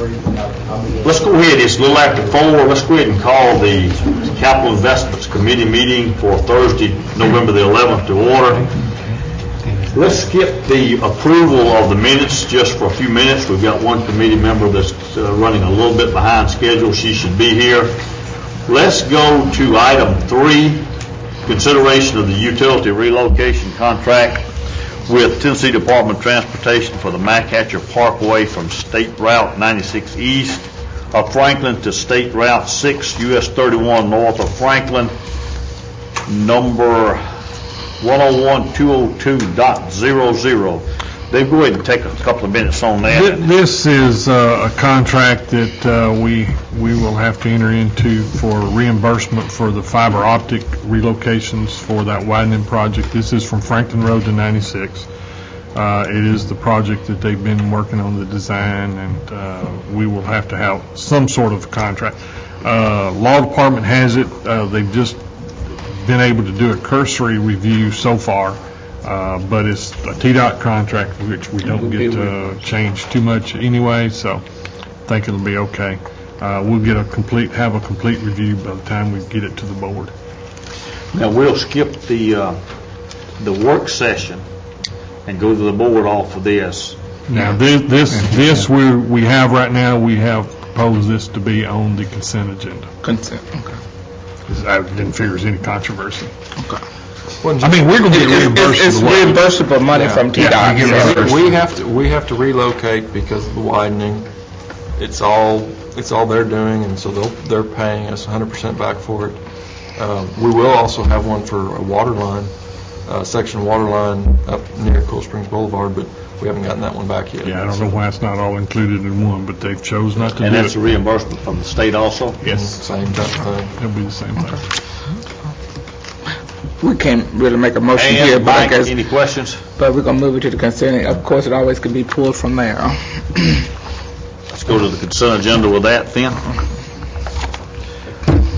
Let's go ahead, it's a little after 4, let's go ahead and call the Capital Investments Committee meeting for Thursday, November the 11th to order. Let's skip the approval of the minutes just for a few minutes. We've got one committee member that's running a little bit behind schedule. She should be here. Let's go to item 3, consideration of the utility relocation contract with Tennessee Department of Transportation for the McHatcher Parkway from State Route 96 east of Franklin to State Route 6 US 31 north of Franklin, number 101-202.00. Dave, go ahead and take a couple of minutes on that. This is a contract that we will have to enter into for reimbursement for the fiber optic relocations for that widening project. This is from Franklin Road to 96. It is the project that they've been working on the design, and we will have to have some sort of contract. Law department has it. They've just been able to do a cursory review so far. But it's a TDOT contract, which we don't get to change too much anyway, so I think it'll be okay. We'll get have a complete review by the time we get it to the board. Now we'll skip the work session and go to the board off of this. Now this we have right now. We have proposed this to be on the consent agenda. Consent. Okay. I didn't figure there's any controversy. Okay. I mean, we're going to get reimbursed. It's reimbursable money from TDOT. We have to relocate because of the widening. It's all they're doing, and so they're paying us 100% back for it. We will also have one for a water line, section water line up near Cool Springs Boulevard, but we haven't gotten that one back yet. Yeah, I don't know why it's not all included in one, but they've chose not to do it. And that's a reimbursement from the state also? Yes. Same type of thing. It'll be the same thing. We can't really make a motion here, but I guess, any questions? but we're going to move it to the consent. Of course, it always can be pulled from there. Let's go to the consent agenda with that then.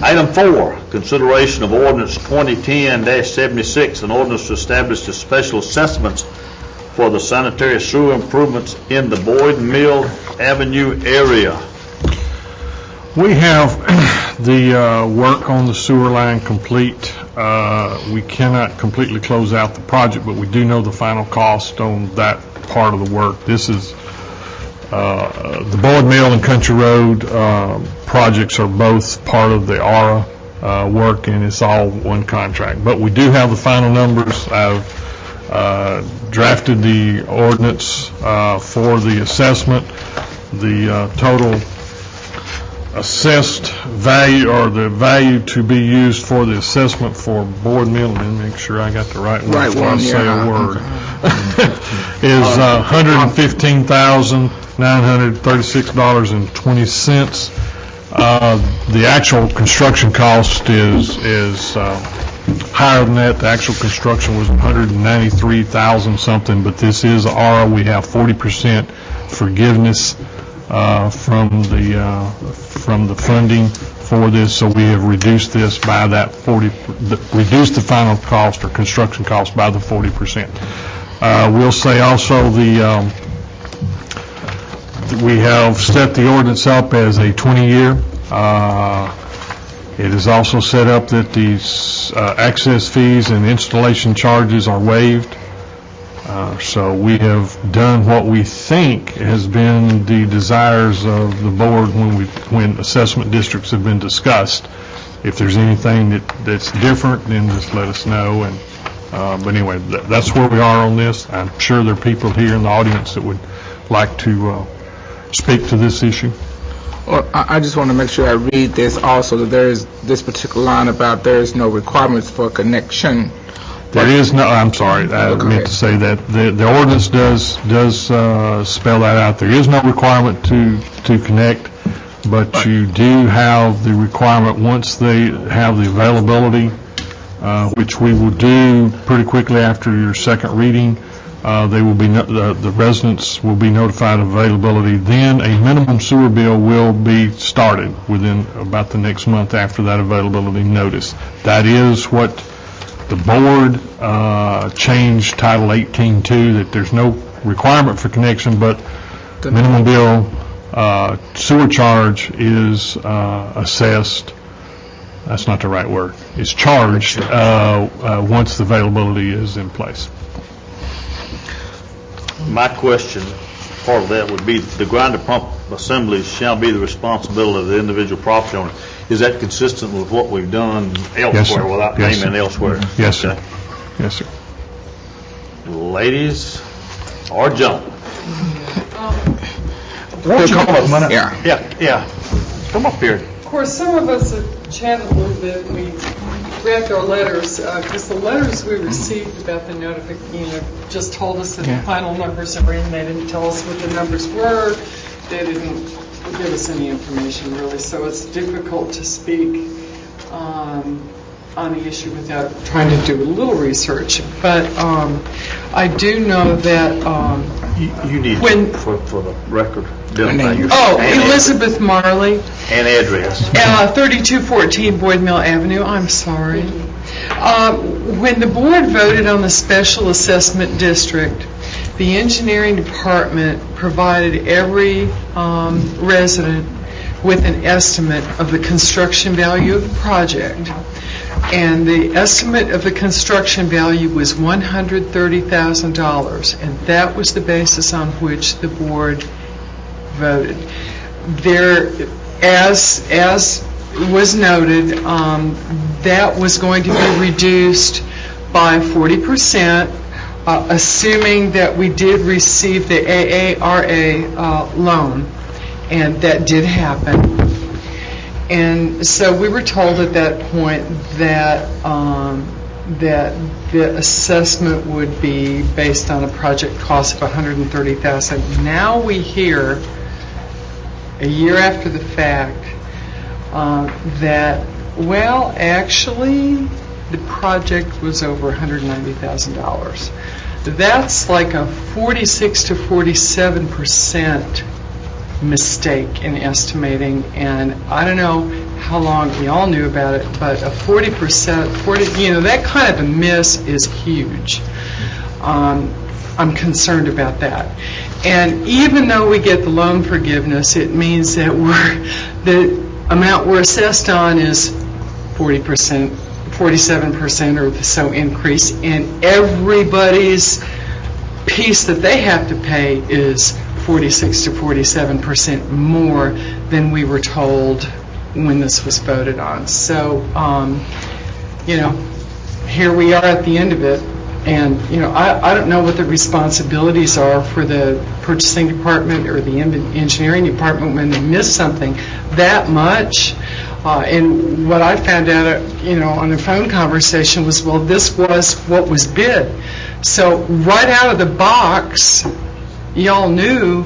Item 4, consideration of ordinance 2010-76, an ordinance to establish the special assessments for the sanitary sewer improvements in the Boyd Mill Avenue area. We have the work on the sewer line complete. We cannot completely close out the project, but we do know the final cost on that part of the work. This is the Boyd Mill and Country Road projects are both part of the ARA work, and it's all one contract. But we do have the final numbers. I've drafted the ordinance for the assessment. The total assessed value, or the value to be used for the assessment for Boyd Mill, and make sure I got the right one before I say a word, is $115,936.20. The actual construction cost is higher than that. The actual construction was $193,000 something, but this is ARA. We have 40% forgiveness from the funding for this, so we have reduced this by that reduced the final cost or construction cost by the 40%. We'll say also we have set the ordinance up as a 20-year. It is also set up that these access fees and installation charges are waived. So we have done what we think has been the desires of the board when assessment districts have been discussed. If there's anything that's different, then just let us know. And but anyway, that's where we are on this. I'm sure there are people here in the audience that would like to speak to this issue. Well, I just want to make sure I read this also, that there is this particular line about there is no requirements for connection. There is no, I'm sorry, I meant to say that. The ordinance does spell that out. There is no requirement to connect, but you do have the requirement once they have the availability, which we will do pretty quickly after your second reading. They will be the residents will be notified of availability. Then a minimum sewer bill will be started within about the next month after that availability notice. That is what the board changed Title 18 to, that there's no requirement for connection, but the minimum bill Sewer charge is assessed, that's not the right word, it's charged once the availability is in place. My question, part of that would be, the grinder pump assemblies shall be the responsibility of the individual property owner. Is that consistent with what we've done Yes, sir. elsewhere, without Yes, naming sir. elsewhere? Yes, sir. Okay. Yes, sir. Ladies or gentlemen? Yeah. Come up here. Of course, some of us have chatted a little bit, and we read our letters, because the letters we received about the notification, just told us that the final numbers are in. They didn't tell us what the numbers were. They didn't give us any information, really, so it's difficult to speak on the issue without trying to do a little research. But I do know that You need, When- for the record, identify yourself. oh, and Elizabeth Marley, And address. 3214 Boyd Mill Avenue, I'm sorry. When the board voted on the special assessment district, the engineering department provided every resident with an estimate of the construction value of the project. And the estimate of the construction value was $130,000, and that was the basis on which the board voted. There, as was noted, that was going to be reduced by 40%, assuming that we did receive the AARA loan, and that did happen. And so we were told at that point that that the assessment would be based on a project cost of $130,000. Now we hear, a year after the fact, that, well, actually, the project was over $190,000. That's like a 46 to 47% mistake in estimating, and I don't know how long we all knew about it, but a 40%, that kind of a miss is huge. I'm concerned about that. And even though we get the loan forgiveness, it means that the amount we're assessed on is 40%, 47% or so increase, and everybody's piece that they have to pay is 46 to 47% more than we were told when this was voted on. So, here we are at the end of it, and, I don't know what the responsibilities are for the purchasing department or the engineering department when they miss something that much. And what I found out, on the phone conversation was, well, this was what was bid. So right out of the box, y'all knew,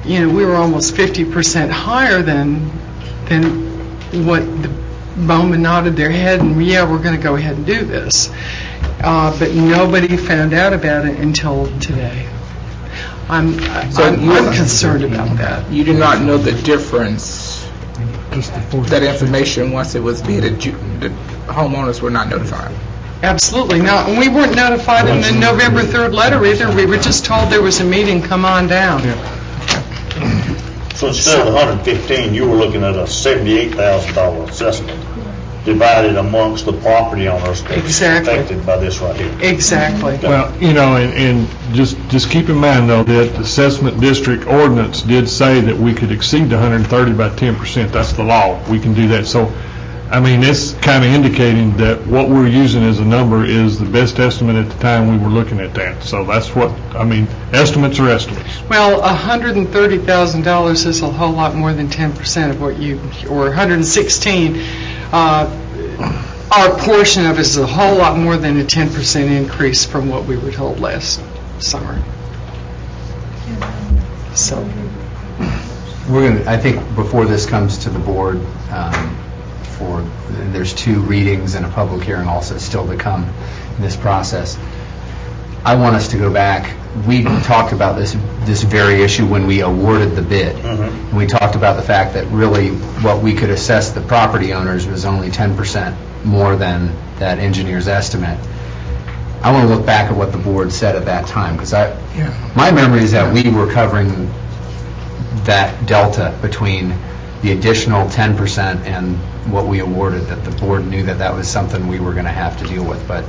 we were almost 50% higher than what the Bowman nodded their head and, yeah, we're going to go ahead and do this. But nobody found out about it until today. I'm concerned about that. You do not know the difference, that information, once it was bid, the homeowners were not notified. Absolutely not. And we weren't notified in the November 3rd letter either. We were just told there was a meeting, come on down. So instead of 115, you were looking at a $78,000 assessment divided amongst the property owners that's Exactly. affected by this right here. Exactly. Well, and just keep in mind, though, that the assessment district ordinance did say that we could exceed the 130 by 10%. That's the law. We can do that. So, it's kind of indicating that what we're using as a number is the best estimate at the time we were looking at that. So that's what, estimates are estimates. Well, $130,000 is a whole lot more than 10% of what or 116. Our portion of it is a whole lot more than a 10% increase from what we were told last summer. So, I think before this comes to the board, there's 2 readings and a public hearing also still to come in this process. I want us to go back. We talked about this very issue when we awarded the bid. And we talked about the fact that really what we could assess the property owners was only 10% more than that engineer's estimate. I want to look back at what the board said at that time, because my memory is that we were covering that delta between the additional 10% and what we awarded, that the board knew that that was something we were going to have to deal with. But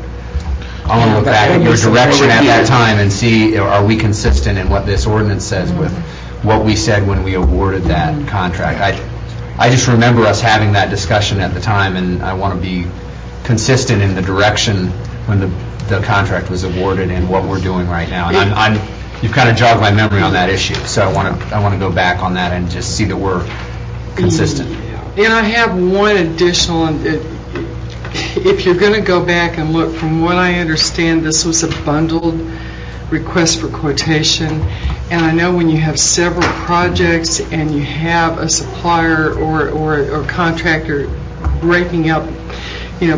I want to look back at your direction at that time and see, are we consistent in what this ordinance says with what we said when we awarded that contract? I just remember us having that discussion at the time, and I want to be consistent in the direction when the contract was awarded and what we're doing right now. And you've kind of jogged my memory on that issue, so I want to go back on that and just see that we're consistent. And I have one additional, if you're going to go back and look, from what I understand, this was a bundled request for quotation, and I know when you have several projects and you have a supplier or contractor breaking up,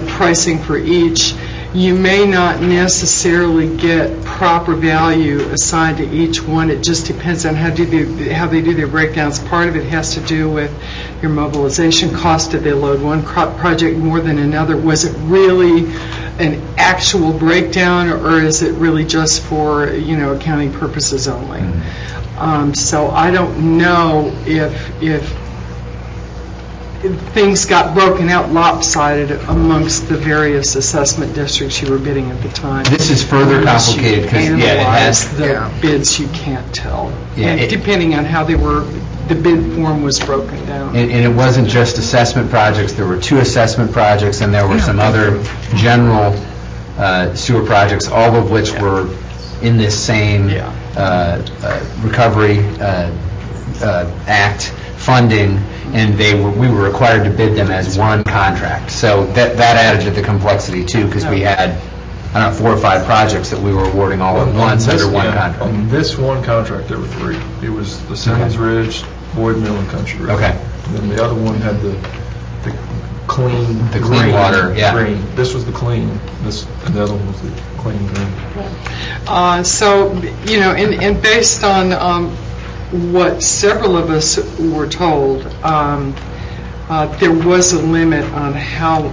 pricing for each, you may not necessarily get proper value assigned to each one. It just depends on how they do their breakdowns. Part of it has to do with your mobilization cost. Did they load one project more than another? Was it really an actual breakdown, or is it really just for accounting purposes only? So I don't know if things got broken out lopsided amongst the various assessment districts you were bidding at the time. This is further complicated because, it has... The bids, you can't tell, Yeah, depending on how the bid form was broken down. And it wasn't just assessment projects. There were 2 assessment projects, and there were some other general sewer projects, all of which were in this same Recovery Act funding, and we were required to bid them as one contract. So that added to the complexity, too, because we had, 4 or 5 projects that we were awarding all at once under one contract. On this one contract, there were 3. It was the Simmons Ridge, Boyd Mill, and Country Road. Okay. And then the other one had the clean... The clean water, yeah. Green. This was the clean, and the other one was the clean green. So, and based on what several of us were told, there was a limit on how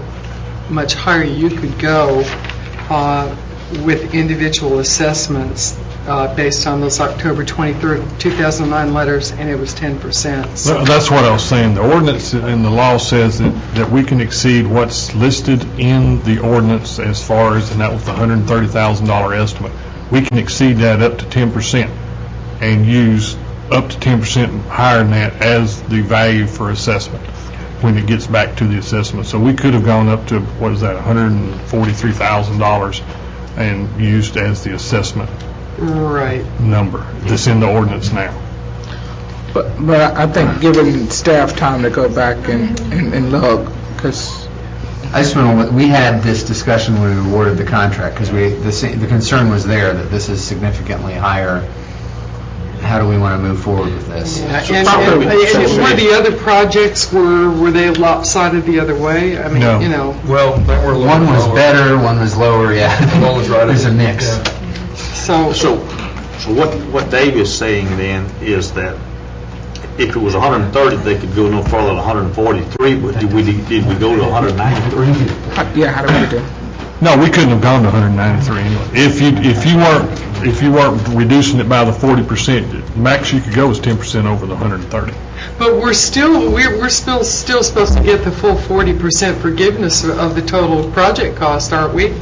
much higher you could go with individual assessments based on those October 23rd, 2009 letters, and it was 10%. Well, that's what I was saying. The ordinance and the law says that we can exceed what's listed in the ordinance as far as, and that was the $130,000 estimate. We can exceed that up to 10% and use up to 10% higher than that as the value for assessment when it gets back to the assessment. So we could have gone up to, what is that, $143,000 and used as the assessment Right. number that's in the ordinance now. But I think giving staff time to go back and look, because I just want to, we had this discussion when we awarded the contract, because the concern was there that this is significantly higher. How do we want to move forward with this? And were the other projects, were they lopsided the other way? I mean, No. Well, they were a little One was lower. better, one was lower, yeah. One was right. There's a mix. Yeah. So what Dave is saying then is that if it was 130, they could go no further than 143, but did we go to 193? how do we do? No, we couldn't have gone to 193 anyway. If you weren't reducing it by the 40%, max you could go is 10% over the 130. But we're still supposed to get the full 40% forgiveness of the total project cost, aren't we?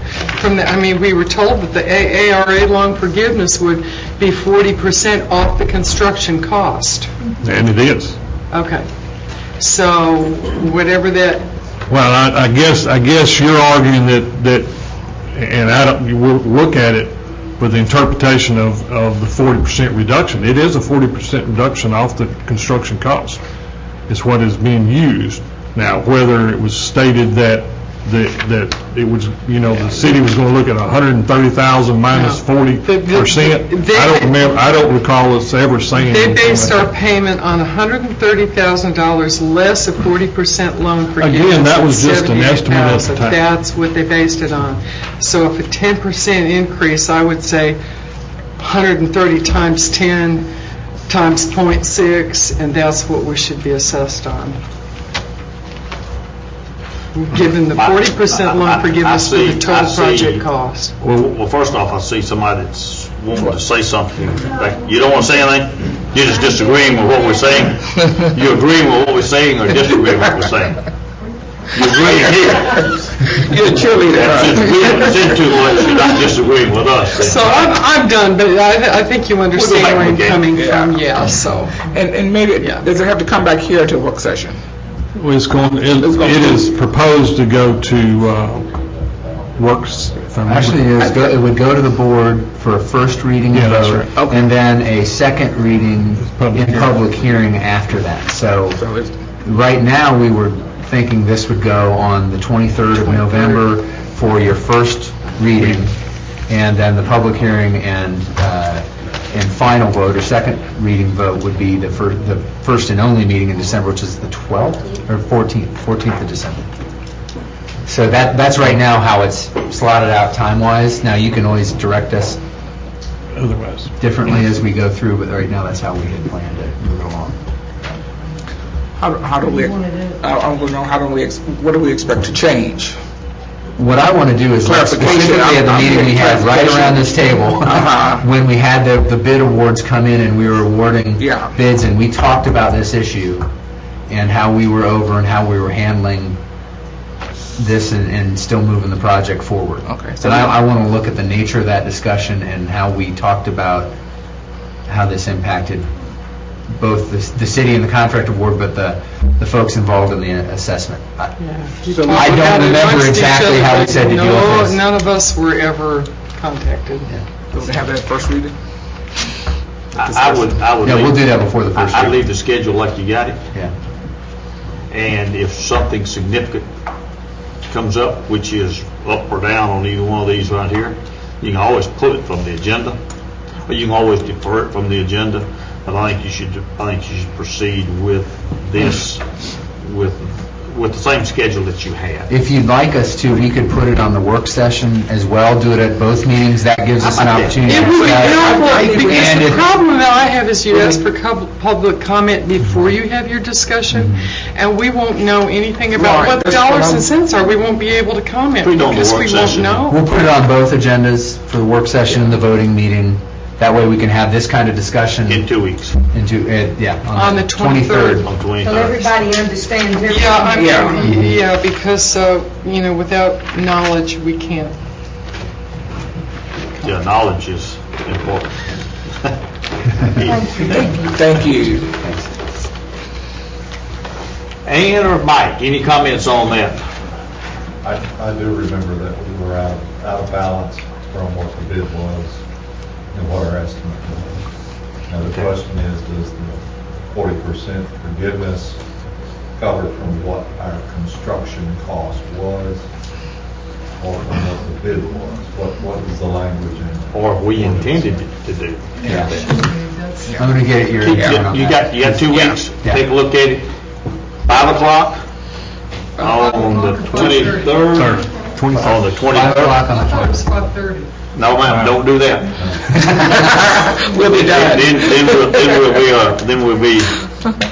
We were told that the ARA loan forgiveness would be 40% off the construction cost. And it is. Okay. So whatever that, Well, I guess you're arguing that, and we'll look at it with the interpretation of the 40% reduction. It is a 40% reduction off the construction cost. It's what is being used. Now, whether it was stated that it was, the city was going to look at 130,000 minus 40%, I don't remember. I don't recall us ever saying. they based our payment on $130,000 less a 40% loan forgiveness. Again, that of was just an estimate at the $78,000. time. That's what they based it on. So if a 10% increase, I would say 130 times 10 times 0.6, and that's what we should be assessed on. Given the 40% loan forgiveness for the total project cost. Well, first off, I see somebody that's wanting to say something. You don't want to say anything? You're just disagreeing with what we're saying? You agreeing with what we're saying or disagreeing with what we're saying? You agreeing here. You're a cheerleader. Since we haven't said too much, you're not disagreeing with us. then. So I'm done, but I think you understand back where I'm again. coming from, yeah, so. And maybe, Yeah. does it have to come back here to work session? Well, it is proposed to go to works. Actually, it would go to the board for a first reading Yeah, and that's vote, right. Okay. and then a second reading Public in hearing. public hearing after that. So So it's, right now, we were thinking this would go on the 23rd of November for your first reading, and then the public hearing and final vote, or second reading vote, would be the first and only meeting in December, which is the 12th, or 14th of December. So that's right now how it's slotted out time-wise. Now, you can always direct us Otherwise. differently as we go through, but right now, that's how we had planned to move it along. how do we, I want to know, what do we expect to change? What I want to do is, Clarification. specifically at the I'm meeting we getting had right clarification. around this table, Uh-huh. when we had the bid awards come in and we were awarding Yeah. bids, and we talked about this issue and how we were over and how we were handling this and still moving the project forward. Okay. So I want to look at the nature of that discussion and how we talked about how this impacted both the city and the contract award, but the folks involved in the assessment. So I don't remember exactly how we said to deal with this. None of us were ever contacted. Do we have that first reading? I would Yeah, we'll do that before the first I'd reading. leave the schedule like you got it, Yeah. and if something significant comes up, which is up or down on either one of these right here, you can always pull it from the agenda, or you can always defer it from the agenda, but I think you should proceed with this, with the same schedule that you had. If you'd like us to, we could put it on the work session as well, do it at both meetings. That gives us an opportunity to It would discuss. help, because And the if- problem that I have is you ask for public comment before you have your discussion, and we won't know anything about Right, what the that's what dollars I'm- and cents are. We won't be able to comment Put it on the because work we won't session. know. We'll put it on both agendas for the work session and the voting meeting. That way we can have this kind of discussion In 2 weeks, On the 23rd. on So 23rd. everybody understands everything. Yeah, because, without knowledge, we can't. Yeah, knowledge is important. Thank you. Ann or Mike, any comments on that? I do remember that we were out of balance from what the bid was and what our estimate was. Now, the question is, does the 40% forgiveness cover from what our construction cost was or from what the bid was? What is the language in? Or we intended to do? I'm going to get your input on You that. got 2 weeks, Yeah. take a look at it. 5 o'clock on the 23rd? 23rd. On the 5 23rd? o'clock on the 20th. Spot 30. No, ma'am, don't do that. We'll be done. Then we'll be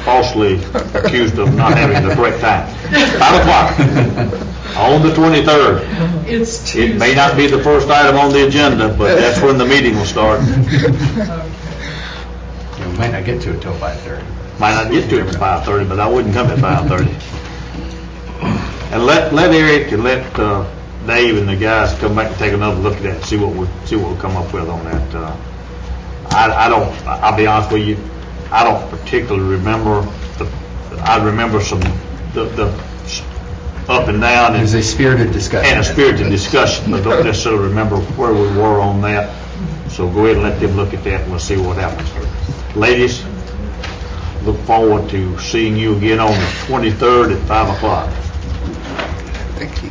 falsely accused of not having the correct time. 5 o'clock on the 23rd. It's It Tuesday. may not be the first item on the agenda, but that's when the meeting will start. We might not get to it till 5:30. Might not get to it at 5:30, but I wouldn't come at 5:30. And let Eric and let Dave and the guys come back and take another look at that, see what we'll come up with on that. I'll be honest with you, I don't particularly remember I remember the up and down It was a spirited discussion. and a spirited discussion, but don't necessarily remember where we were on that. So go ahead and let them look at that and we'll see what happens. Ladies, look forward to seeing you again on the 23rd at 5 o'clock.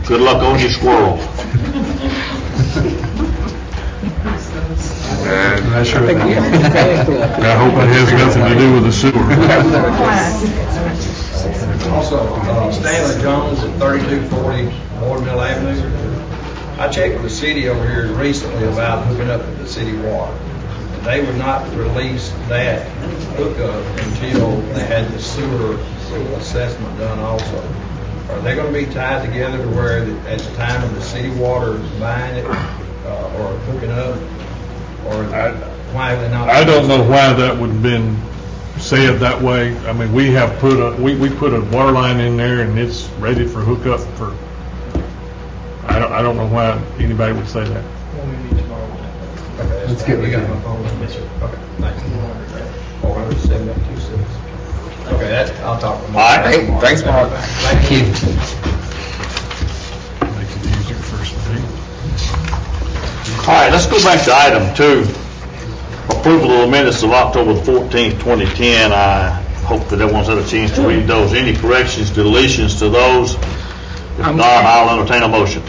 Good luck on your squirrel. I'm not sure of that. I hope it has nothing to do with the sewer. Also, Stanley Jones at 3240 Board Mill Avenue. I checked with the city over here recently about hooking up with the city water. And they would not release that hookup until they had the sewer assessment done also. Are they going to be tied together to where at the time of the city water buying it or hooking up? Or why have they not? I don't know why that would have been say it that way. I mean, we have put we put a water line in there and it's ready for hookup for, I don't know why anybody would say that. Let's get with You got it. my phone? Yes, sir. Okay, thanks. 407-260. Okay, I'll talk to Mark. All right. Thanks, Mark. Thank you. Make it easier for us to read. All right, let's go back to item 2. Approval of the minutes of October the 14th, 2010. I hope that everyone's had a chance to read those. Any corrections, deletions to those? If not, I'll entertain a motion.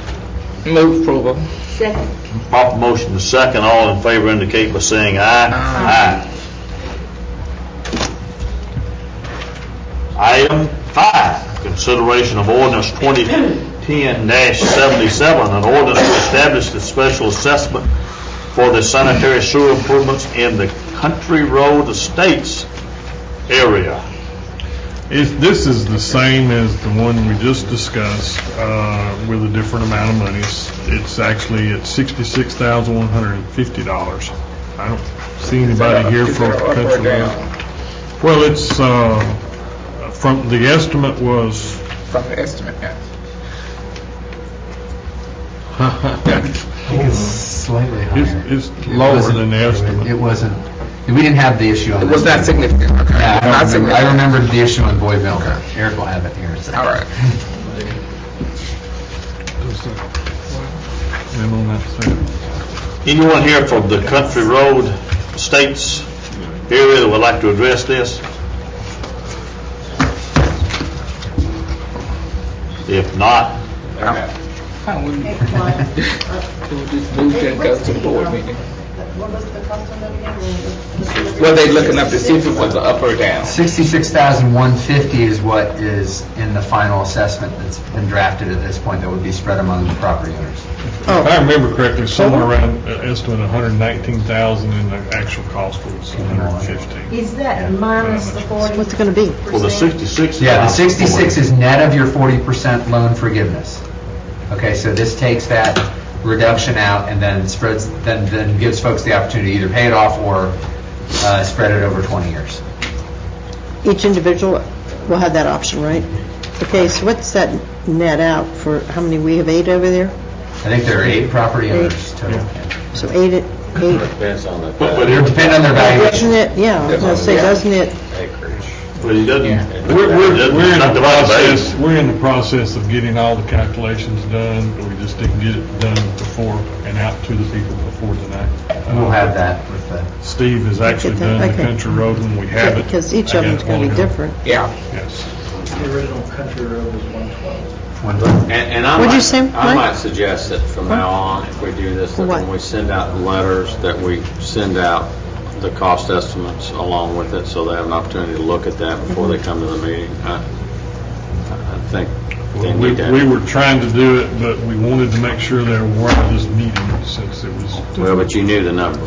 Move approval. Second. Proper motion to second. All in favor indicate by saying aye. Aye. Item 5, consideration of ordinance 2010-77, an ordinance to establish the special assessment for the sanitary sewer improvements in the Country Road Estates area. This is the same as the one we just discussed, with a different amount of money. It's actually at $66,150. I don't see anybody here for Country Road. Well, it's, from, the estimate was, From the estimate, yeah. I think it's slightly higher. it's lower than the estimate. It wasn't, we didn't have the issue on It this. was not significant, okay. Yeah, Not I significant. remember the issue on Boyville. Eric will have it here. So. All right. And on that side. Anyone here from the Country Road Estates area that would like to address this? If not, We'll just move to go to the board meeting. What was the cost of that again? Well, they looking up to see if it was up or down. $66,150 is what is in the final assessment that's been drafted at this point that would be spread among the property owners. If I remember correctly, somewhere around, estimate 119,000 and the actual cost was 115. Is that minus the 40? What's it going to be? for the 66. Yeah, the 66 is net of your 40% loan forgiveness. Okay, so this takes that reduction out and then spreads, then gives folks the opportunity to either pay it off or spread it over 20 years. Each individual will have that option, right? Okay, so what's that net out for, how many, we have 8 over there? I think there are 8 property owners total. So 8, But It would depend on their doesn't valuation. it, yeah, I was going to say, doesn't it, But he doesn't. We're in Not the divided by eight. process, we're in the process of getting all the calculations done, but we just didn't get it done before and out to the people before tonight. We'll have that with the, Steve has actually Get that, done the okay. Country Road and we have it. because each I of got them's it going to be all done. different. Yeah. Yes. The original Country Road was 112. And I What'd you might, say, I Mike? might suggest that from now on, if we do this, that What? when we send out letters, that we send out the cost estimates along with it, so they have an opportunity to look at that before they come to the meeting. I think they We need that. were trying to do it, but we wanted to make sure they were aware of this meeting since it was, Well, but you knew the number,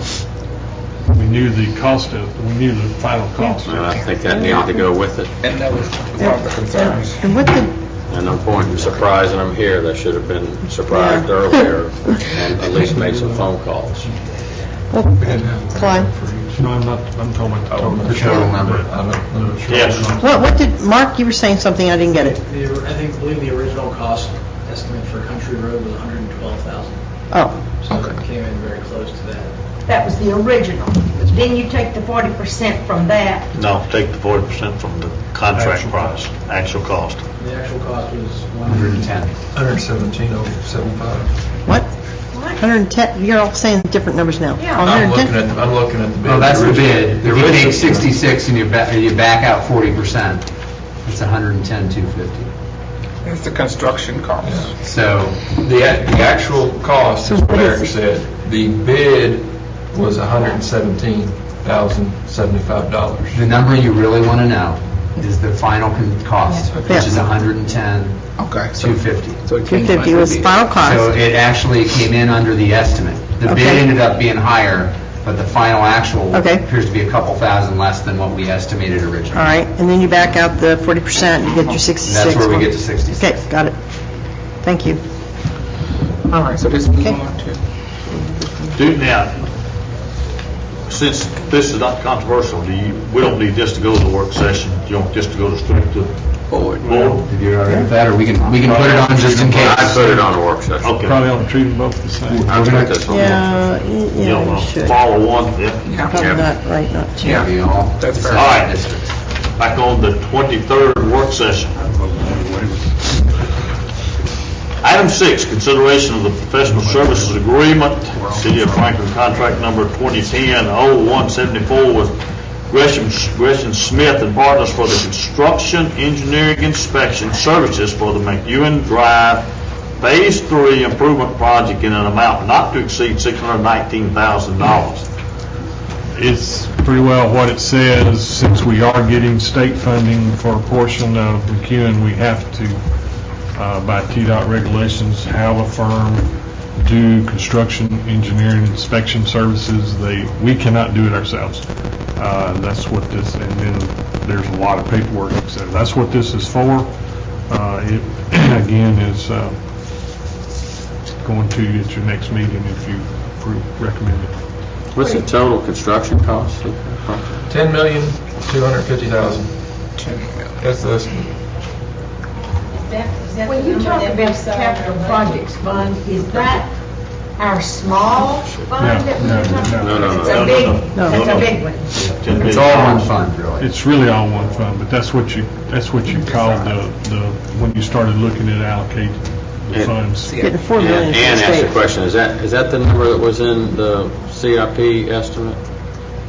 we knew the cost of, we knew the final cost. and I think that needed to go with it. And that was one of the concerns. And what did, And no point in surprising them here, they should have been surprised Yeah. earlier and at least made some phone calls. Clyde, No, I'm not, I'm talking about the total number. Yes. what did, Mark, you were saying something, I didn't get it. I believe the original cost estimate for Country Road was $112,000. Oh, So it came in very close to that. That was the original. Then you take the 40% from that. No, take the 40% from the contract price, actual cost. The actual cost was 110. 117,075. what? 110, you're all saying different numbers now. Yeah. Oh, 110? I'm looking at the bid. Well, that's the bid. If you take 66 and you back out 40%, it's 110,250. It's the construction cost. So The actual cost, So as what is Eric it? said, the bid was $117,075. the number you really want to know is the final cost, which Yes. is 110,250. Okay. So it came 250 was under final So cost. it actually came in under the estimate. The bid Okay. ended up being higher, but the final actual Okay. appears to be a couple thousand less than what we estimated originally. All right, and then you back out the 40%, you get your 66. That's where we get to 66. Okay, got it. Thank you. All right, so this move Okay. on to, Do now, since this is not controversial, we don't need this to go to the work session, you want this to go straight to board? If you're all right with that, or we can put it on just in case. I put it on a work session. Okay. Probably ought to treat them both the same. I'll put this on. Yeah, You yeah, know, we should. follow one, yeah. Probably not, right, not two. Yeah, we all. That's fair. All right, back on the 23rd work session. Item 6, consideration of the professional services agreement, City of Franklin contract number 2010-0174 with Gresham Smith and Partners for the construction engineering inspection services for the McEwen Drive Phase 3 improvement project in an amount not to exceed $619,000. It's pretty well what it says. Since we are getting state funding for a portion of McEwen, we have to, by TDOT regulations, have a firm do construction engineering inspection services. We cannot do it ourselves. That's what this, and then there's a lot of paperwork, etc. That's what this is for. It, again, is going to you at your next meeting if you recommend it. What's the total construction cost? $10,250,000. That's the estimate. When you talk about the capital projects fund, is that our small fund that we're talking about? No. It's a big, that's a big one. It's all one fund, really. It's really all one fund, but that's what you called the when you started looking at allocating the funds. Getting $4 million from the Ann asked the state. question, is that the number that was in the CIP estimate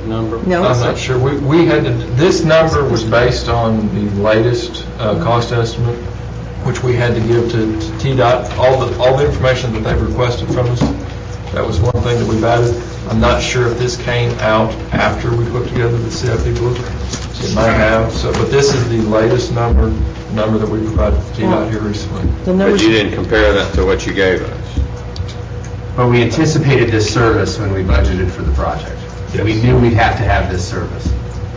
number? No, I'm not sure. We had to, this number was based on the latest cost estimate, which we had to give to TDOT, all the information that they've requested from us. That was one thing that we've added. I'm not sure if this came out after we put together the CIP book. It might have, but this is the latest number that we provided to TDOT here recently. the But numbers, you didn't compare that to what you gave us. But we anticipated this service when we budgeted for the project. Yes. We knew we'd have to have this service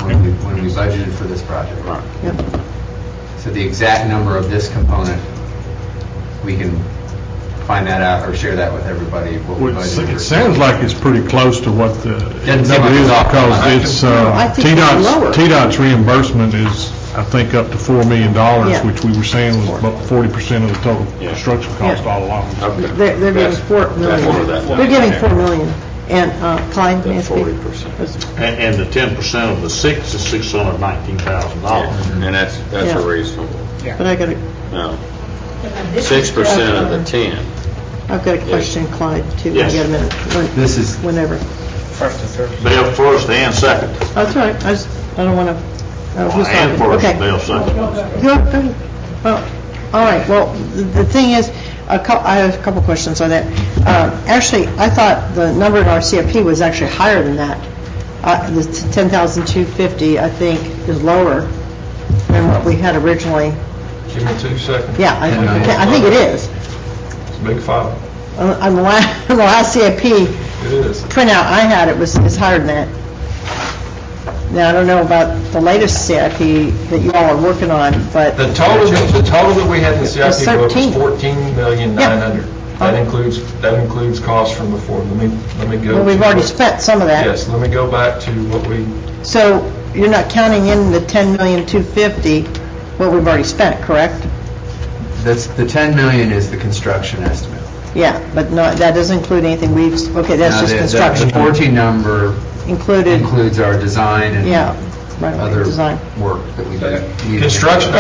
when we budgeted for this project. yep. So the exact number of this component, we can find that out or share that with everybody. What we Well, budgeted it for. sounds like it's pretty close to what the Doesn't seem number like is, it's off. because it's, I think it's lower. TDOT's reimbursement is, I think, up to $4 million, Yeah. which we were saying was about 40% of the total Yeah. construction cost Yeah. all along. Okay. They're giving That's- $4 that's million. more of that They're giving there. $4 million. And Clyde, may I That's speak? 40%. And the 10% of the 6 is $619,000. And that's Yeah. a reasonable, But I got a, no. 6% of the 10. I've got a question, Clyde, too. I Yes. got a minute. This is, Whenever. Bill first and second. That's all right. I don't want to, who's And talking? first, Okay. Bill second. Go ahead. Well, all right, well, the thing is, I have a couple questions on that. Actually, I thought the number in our CIP was actually higher than that. The 10,250, I think, is lower than what we had originally. Give me 2 seconds. Yeah, I think it is. It's a big file. On the last CIP It is. printout I had, it's higher than that. Now, I don't know about the latest CIP that you all are working on, but... The total that we had in the CIP It's book was 13. $14,900,000. That includes costs from before. Let me go. Well, we've to already what- spent some of that. Yes, let me go back to what we, So you're not counting in the $10,250,000, what we've already spent, correct? that's, the 10 million is the construction estimate. Yeah, but no, that doesn't include anything okay, that's Now, just the construction. 14 number Included, includes our design and yeah, right, other design. work that we do. construction,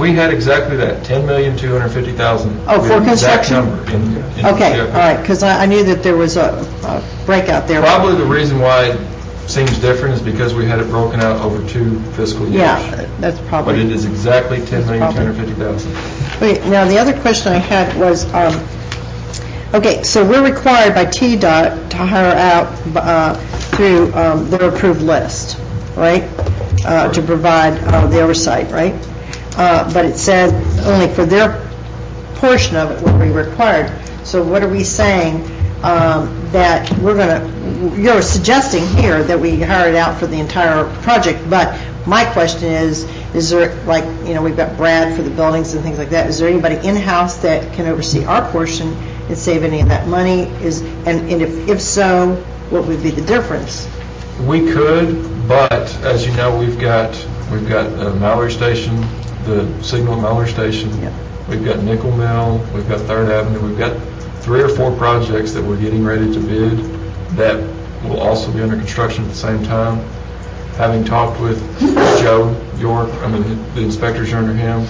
we had exactly that, $10,250,000. Oh, for The exact construction? number in the Okay, CIP. all right, because I knew that there was a breakout there. Probably the reason why it seems different is because we had it broken out over 2 fiscal years. Yeah, that's But it probably... is exactly $10,250,000. Wait, now, the other question I had was, okay, so we're required by TDOT to hire out through their approved list, right? To provide the oversight, right? But it said only for their portion of it will be required. So what are we saying, that we're going to, you're suggesting here that we hire it out for the entire project, but my question is there, like, we've got Brad for the buildings and things like that, is there anybody in-house that can oversee our portion and save any of that money? And if so, what would be the difference? We could, but as you know, we've got Mallory Station, the signal at Mallory Station. We've got Nickel Mill, we've got Third Avenue, we've got 3 or 4 projects that we're getting ready to bid that will also be under construction at the same time. Having talked with Joe York, the inspectors are under him,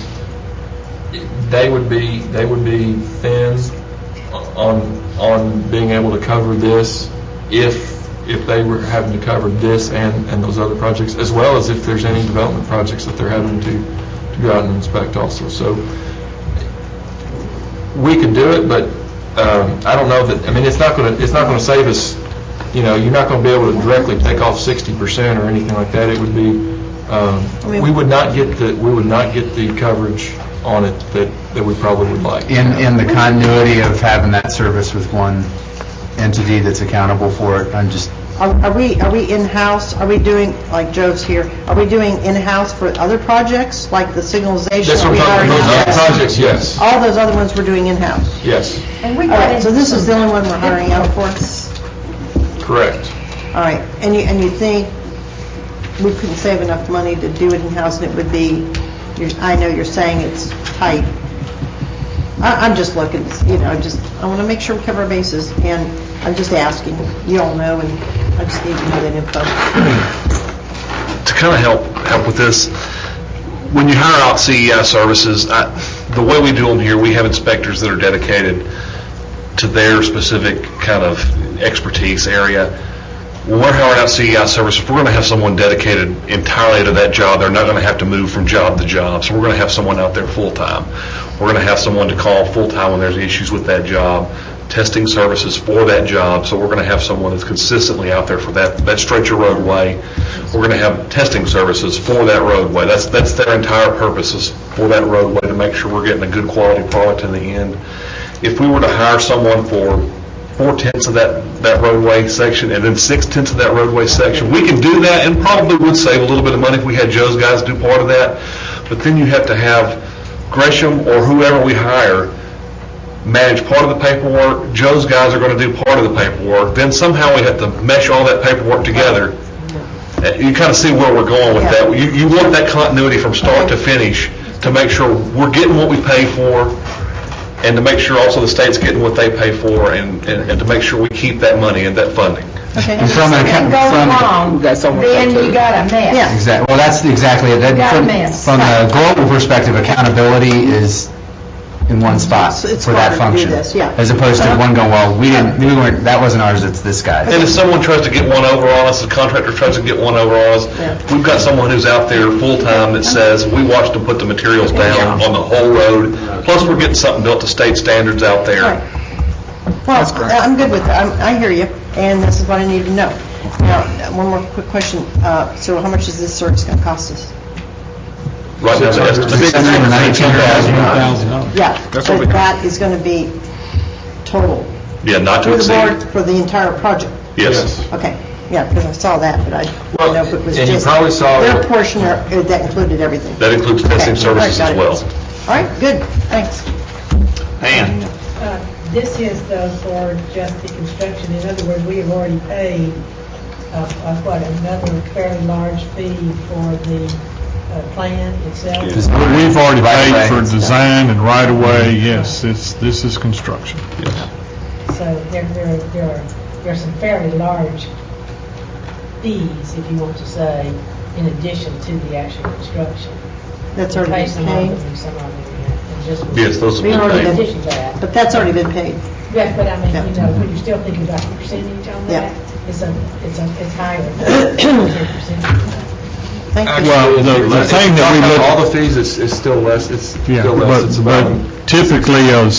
they would be thin on being able to cover this if they were having to cover this and those other projects, as well as if there's any development projects that they're having to go out and inspect also. So we could do it, but I don't know that, it's not going to save us, you're not going to be able to directly take off 60% or anything like that. It would be, we would not get the coverage on it that we probably would like. In the continuity of having that service with one entity that's accountable for it, Are we in-house, are we doing, like Joe's here, are we doing in-house for other projects, like the signalization? That's what I'm talking about. Those projects, yes. All those other ones we're doing in-house? Yes, And we All got right, so into this is the some- only one we're hiring out for? correct. All right, and you think we couldn't save enough money to do it in-house, and it would be, I know you're saying it's tight. I'm just looking, I want to make sure we cover our bases, and I'm just asking. You all know, and I just need to know that info. To kind of help with this, when you hire out CEI services, the way we do them here, we have inspectors that are dedicated to their specific kind of expertise area. When we're hiring out CEI services, we're going to have someone dedicated entirely to that job. They're not going to have to move from job to job. So we're going to have someone out there full-time. We're going to have someone to call full-time when there's issues with that job, testing services for that job. So we're going to have someone that's consistently out there for that stretch of roadway. We're going to have testing services for that roadway. That's their entire purpose, is for that roadway, to make sure we're getting a good quality product in the end. If we were to hire someone for 4/10 of that roadway section and then 6/10 of that roadway section, we can do that and probably would save a little bit of money if we had Joe's guys do part of that. But then you have to have Gresham or whoever we hire manage part of the paperwork. Joe's guys are going to do part of the paperwork. Then somehow we have to mesh all that paperwork together. You kind of see where we're going with that. You want that continuity from start to finish to make sure we're getting what we pay for, and to make sure also the state's getting what they pay for, and to make sure we keep that money and that funding. Okay. And from Something goes wrong, we got so much then to- you got a mess. Yeah. Exactly. Well, that's exactly it. Got a mess. From a global perspective, accountability is in one spot It's for that harder to do function. this, yeah. As opposed to one going, well, we weren't, that wasn't ours, it's this guy's. And if someone tries to get one over on us, the contractor tries to get one over on us, Yeah. we've got someone who's out there full-time that says, we watched them put the materials down on the whole road, plus we're getting something built to state standards out there. Right. Well, I'm good with that. I hear you, and this is what I need to know. Now, one more quick question. So how much is this service going to cost us? Right now, the estimate. $619,000. Yeah, but that is going to be total. Yeah, not to For the exceed. board, for the entire project? Yes. Okay, yeah, because I saw that, but I didn't know if it was and you just probably saw their that- portion, or that included everything. That includes testing Okay, services all right, as got well. it. All right, good, thanks. And This is though for just the construction. In other words, we have already paid, another fairly large fee for the plan itself. We've already paid for design and right-of-way, yes, this is construction. So there are some fairly large fees, if you want to say, in addition to the actual construction. That's We already pay been some of paid? them and some of them, and just. Yes, those have We been already paid. In been- addition to that. But that's already been paid. Yes, but I mean, Yeah. when you're still thinking about the percentage on Yeah. that, it's higher. Percentage. Thank you. Well, the thing that we look- All the fees, it's still less, it's Yeah, still less, it's but about, typically, our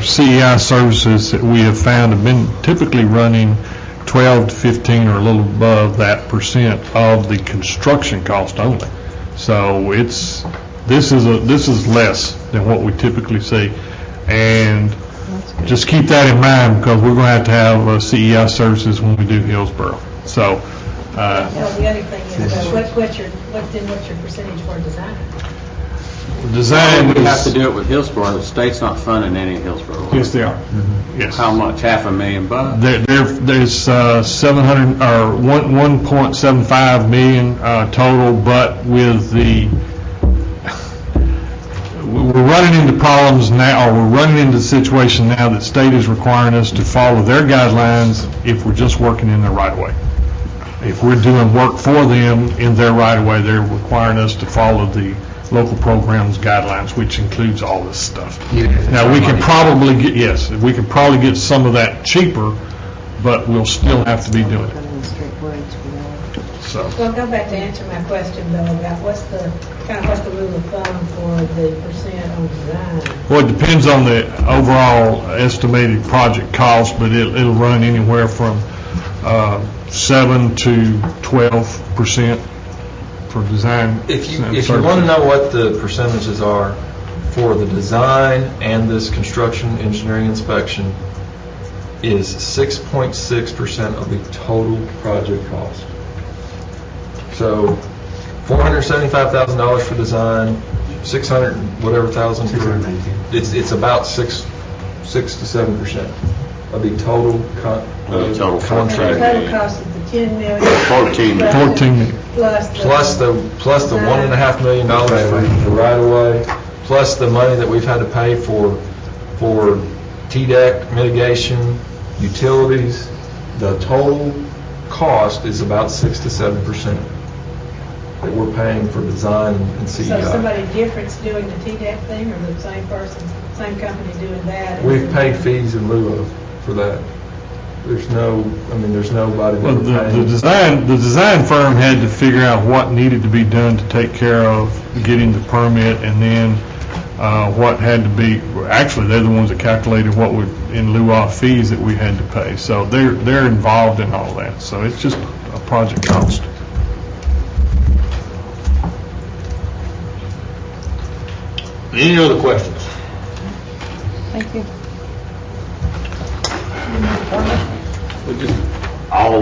CEI services that we have found have been typically running 12 to 15 or a little above that % of the construction cost only. So this is less than what we typically see. And just keep that in mind, because we're going to have CEI services when we do Hillsborough. So, Well, the other thing is, what's your percentage for design? Design We have to is, do it with Hillsborough, the state's not funding any of Hillsborough. yes, they are. Yes. How much, $500,000? There's 700, or 1.75 million total, but with the, we're running into problems now, or we're running into the situation now that state is requiring us to follow their guidelines if we're just working in their right-of-way. If we're doing work for them in their right-of-way, they're requiring us to follow the local programs guidelines, which includes all this stuff. Even if it's Now, our we can money. probably get, yes, we can probably get some of that cheaper, but we'll still have to be doing it. So, Well, go back to answer my question though about what's the rule of thumb for the percent on design? well, it depends on the overall estimated project cost, but it'll run anywhere from 7 to 12% for design. If you want to know what the percentages are for the design and this construction engineering inspection, is 6.6% of the total project cost. So $475,000 for design, 600 whatever thousand for, 619. it's about 6 to 7% of the total total The contract. total cost of the 10 million. 14 million. 14 million. Plus the Plus the $1.5 million for right of way, plus the money that we've had to pay for TDEC mitigation, utilities, the total cost is about 6 to 7% that we're paying for design and So CEI. somebody different's doing the TDEC thing, or the same person, same company doing that? We've paid fees in lieu of for that. There's nobody Well, that we're the paying. design firm had to figure out what needed to be done to take care of getting the permit, and then what had to be, actually, they're the ones that calculated what would, in lieu of fees that we had to pay. So they're involved in all that. So it's just a project cost. Any other questions? Thank you. All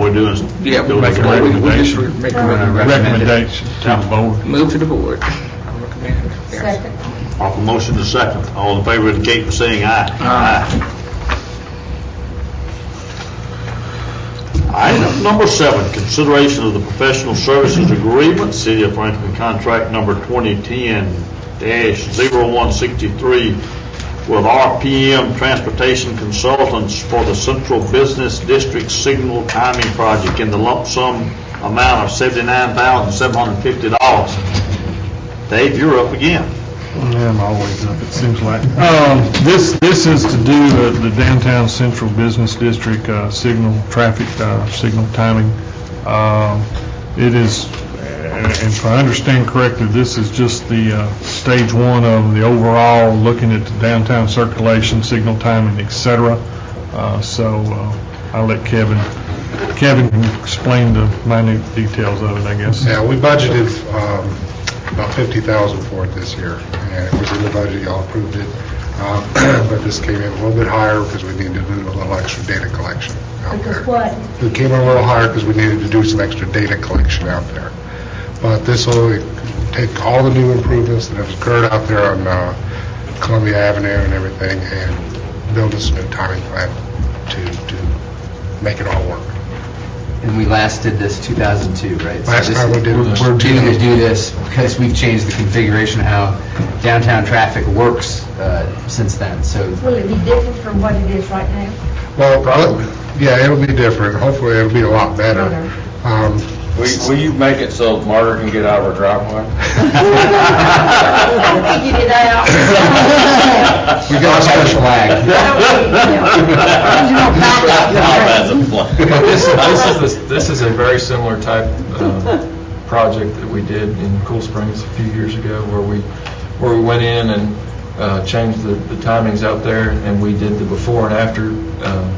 we're doing is. Yeah, go make to a the board. recommendation. Recommendation to the board. Move to the board. I recommend. Second. Proper motion to second. All in favor indicate by saying aye. Aye. Item number 7, consideration of the professional services agreement, City of Franklin contract number 2010-0163 with RPM Transportation Consultants for the Central Business District Signal Timing Project in the lump sum amount of $79,750. Dave, you're up again. Yeah, I'm always up, it seems like. This is to do the downtown central business district traffic signal timing. It is, and if I understand correctly, this is just the stage 1 of the overall, looking at the downtown circulation, signal timing, et cetera. So I'll let Kevin can explain the minute details of it, I guess. Yeah, we budgeted about $50,000 for it this year, and it was in the budget, y'all approved it. But this came in a little bit higher because we needed to do a little extra data collection out there. Because what? It came in a little higher because we needed to do some extra data collection out there. But this will take all the new improvements that have occurred out there on Columbia Avenue and everything and build us a new timing plan to make it all work. And we last did this 2002, right? So Last this time we is- did it was We're doing to 2002. do this because we've changed the configuration of how downtown traffic works since then, so. Will it be different from what it is right now? Well, yeah, it'll be different. Hopefully, it'll be a lot better. Will you make it so Margaret can get out of her driveway? Figured it out. We got a special flag. This is a very similar type project that we did in Cool Springs a few years ago, where we went in and changed the timings out there, and we did the before and after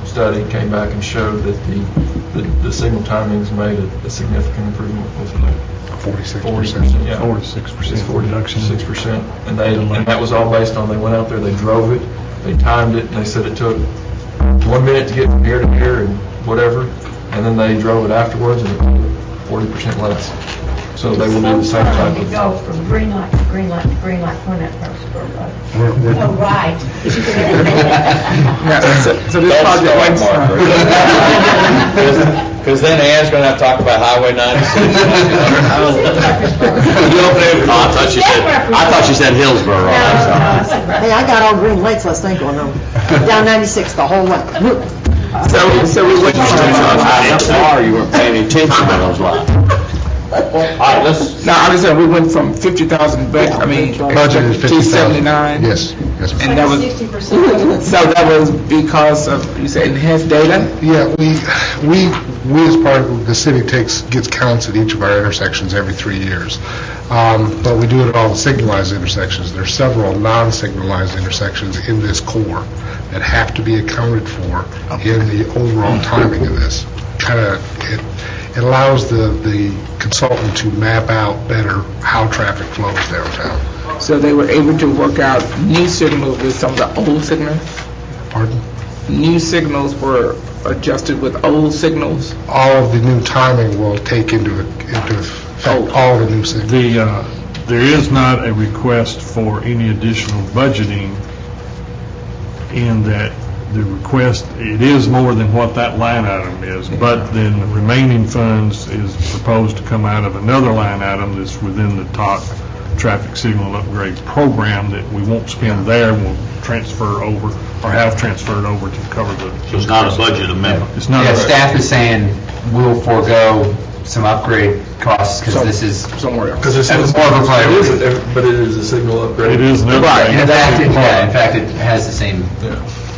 study, came back and showed that the signal timings made a significant improvement with like 46%. Yeah. 46% reduction. 6%. And that was all based on, they went out there, they drove it, they timed it, and they said it took 1 minute to get from here to here and whatever, and then they drove it afterwards and it was 40% less. So they will do the same type To of... go from green light to green light to green light on that Pearlsboro Road. We're- Oh, right. So this project went Because then Ann's going to have to talk about Highway 96. I thought she said Hillsborough. I'm sorry. Hey, I got all green lights last night going home, down 96 the whole way. So we went How far you weren't paying attention to those lights. All right, let's, No, I'm just saying, we went from 50,000 back, I mean, Budget is to 50,000. 79. Yes, yes. And that was, 60%. so that was because of, you said enhanced data? Yeah, we as part of the city gets counts at each of our intersections every 3 years. But we do it at all the signalized intersections. There are several non-signalized intersections in this core that have to be accounted for in the overall timing of this. It allows the consultant to map out better how traffic flows downtown. So they were able to work out new signals with some of the old signals? Pardon? New signals were adjusted with old signals? All of the new timing will take into effect all the new signals. There is not a request for any additional budgeting in that the request, it is more than what that line item is, but then the remaining funds is proposed to come out of another line item that's within the TOC traffic signal upgrade program that we won't spend there, we'll transfer over, or have transferred over to cover the... So it's not a budget amendment. It's not. Yeah, staff is saying we'll forego some upgrade costs because this is Somewhere else. Because it's more of a priority. But it is a signal upgrade. It is an Right, upgrade. In fact, it has the same Yeah.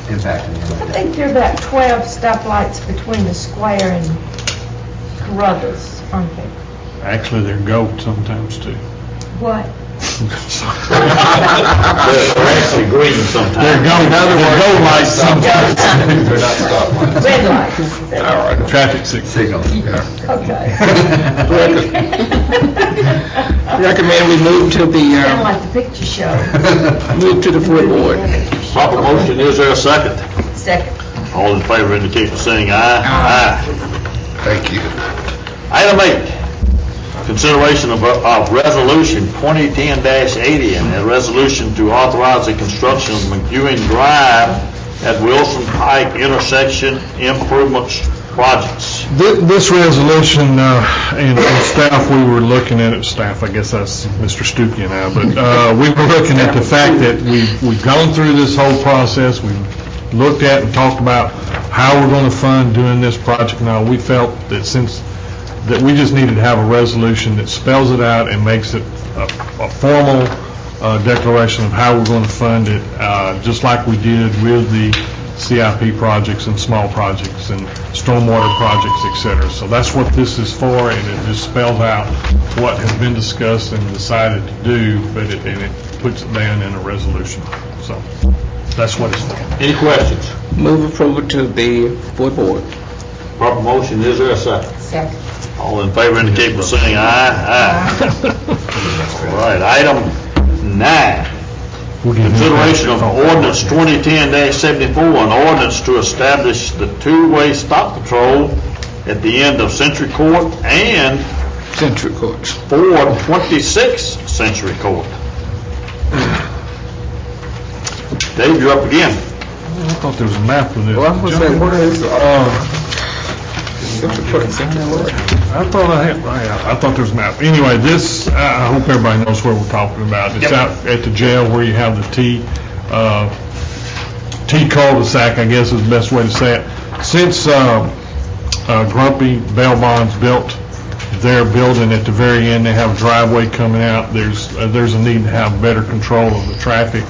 impact. I think there are about 12 stoplights between the square and Carruthers, aren't there? Actually, they're gold sometimes too. What? They're actually green sometimes. They're gold lights sometimes. They're not stoplights. Red lights. Traffic signal. Okay. Recommend we move to Kind of the, like the picture show. move to the full board. Proper motion, is there a second? Second. All in favor indicate by saying aye. Aye. Thank you. Item 8, consideration of resolution 2010-80 and a resolution to authorize the construction of McEwen Drive at Wilson Pike intersection improvements projects. This resolution, and staff, we were looking at it, staff, I guess that's Mr. Stuckey and I, but we were looking at the fact that we've gone through this whole process, we've looked at and talked about how we're going to fund doing this project. Now, we felt that that we just needed to have a resolution that spells it out and makes it a formal declaration of how we're going to fund it, just like we did with the CIP projects and small projects and stormwater projects, et cetera. So that's what this is for, and it just spells out what has been discussed and decided to do, and it puts it down in a resolution. So that's what it's for. Any questions? Move approval to the full board. Proper motion, is there a second? Second. All in favor indicate by saying aye. Aye. All right, item 9. Consideration of ordinance 2010-74, an ordinance to establish the two-way stop control at the end of Century Court and Century Court. 426 Century Court. Dave, you're up again. I thought there was a map with this. Well, I was going to say, what is, Century Court and Century Court? I thought there was a map. Anyway, this, I hope everybody knows where we're talking about. It's out at the jail where you have the T cul-de-sac, I guess is the best way to say it. Since Grumpy Bail Bonds built their building at the very end, they have a driveway coming out. There's a need to have better control of the traffic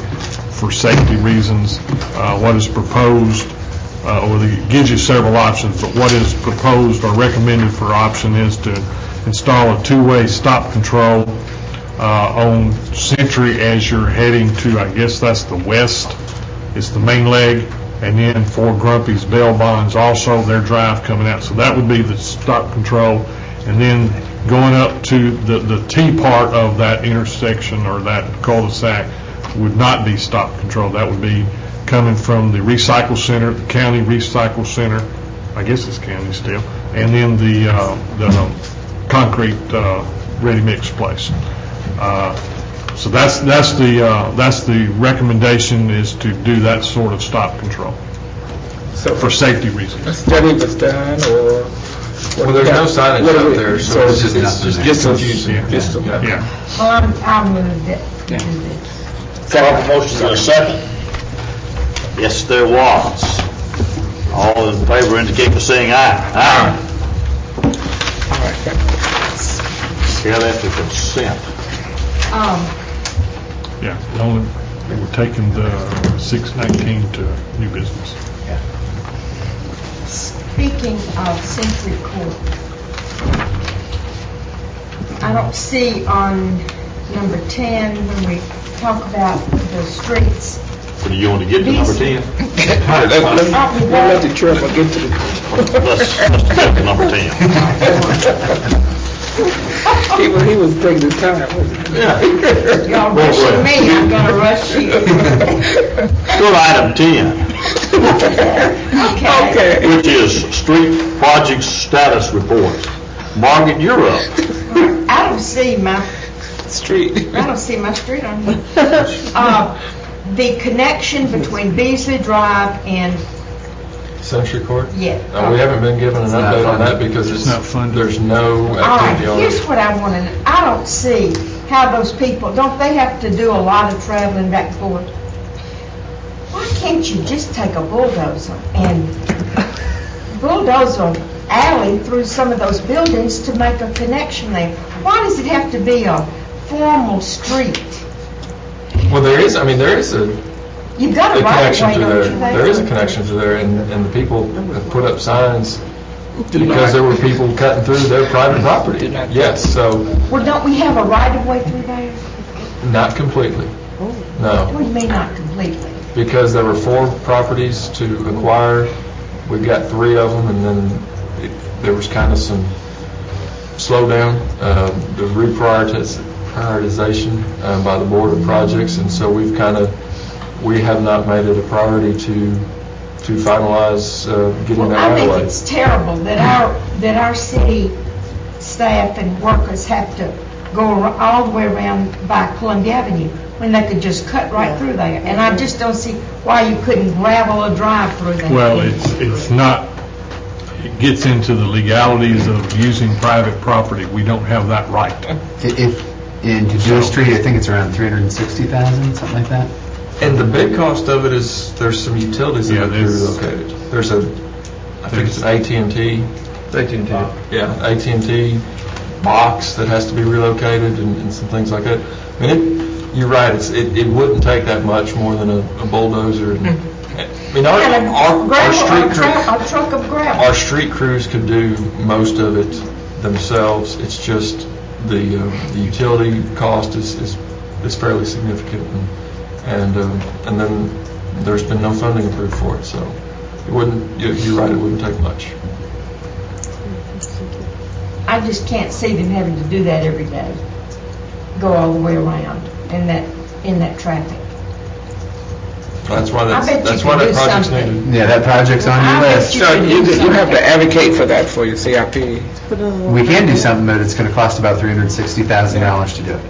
for safety reasons. What is proposed, it gives you several options, but what is proposed or recommended for option is to install a two-way stop control on Century as you're heading to, I guess that's the west, it's the main leg, and then for Grumpy's Bail Bonds also, their drive coming out. So that would be the stop control. And then going up to the T part of that intersection or that cul-de-sac would not be stop control. That would be coming from the recycle center, the county recycle center, I guess it's county still, and then the concrete ready-mix place. So that's the recommendation, is to do that sort of stop control So for safety reasons. a study was done, or? Well, there's no signage out there, so it's just confusing. Yeah. Well, I'll move it to do this. So I have a motion and a second. Yes, there was. All in favor indicate by saying aye. Aye. Yeah, that's a consent. Yeah, only, we're taking the 619 to new business. Speaking of Century Court, I don't see on number 10, when we talk about the streets. So do you want to get to number 10? Let's let the chairman get to the... Let's get to number 10. He was taking his time, wasn't he? Y'all rushing me, I'm gonna rush you. Go to item 10. Okay. Which is street project status report. Margaret, you're up. I don't see my Street. street on here. The connection between Beasley Drive and, Century Court? yeah. We haven't been given an update on that because It's not funded. there's no All right, activity on here's it. what I want to know. I don't see how those people, don't they have to do a lot of traveling back and forth? Why can't you just take a bulldozer and bulldoze an alley through some of those buildings to make a connection there? Why does it have to be a formal street? Well, there is a You've got a a right connection of way, to don't there. you? There is a connection to there, and the people have put up signs because there were people cutting through their private property. Yes, so Well, don't we have a right of way through there? not completely. What No, do you mean not completely? because there were 4 properties to acquire. We got 3 of them, and then there was kind of some slowdown. The prioritization by the Board of Projects, and so we have not made it a priority to finalize getting Well, that I right think away. it's terrible that our city staff and workers have to go all the way around by Columbia Avenue when they could just cut right through there. And I just don't see why you couldn't gravel a drive through there. Well, it's not, it gets into the legalities of using private property. We don't have that right. And to do a street, I think it's around 360,000, something like that. And the big cost of it is, there's some utilities that Yeah, have to be relocated. There's I think it's an AT&T. AT&T. Yeah, AT&T box that has to be relocated and some things like that. I mean, you're right, it wouldn't take that much more than a bulldozer. I mean, our street crew, A truck of gravel. our street crews could do most of it themselves. It's just the utility cost is fairly significant, and then there's been no funding approved for it, so it wouldn't. You're right, it wouldn't take much. I just can't see them having to do that every day. Go all the way around in that traffic. That's why I bet you that's could why that do project's something. needed. Yeah, that project's on I your bet list. you So could you do have to something. advocate for that for your CIP. We can do something, but it's going to cost about $360,000 to do it.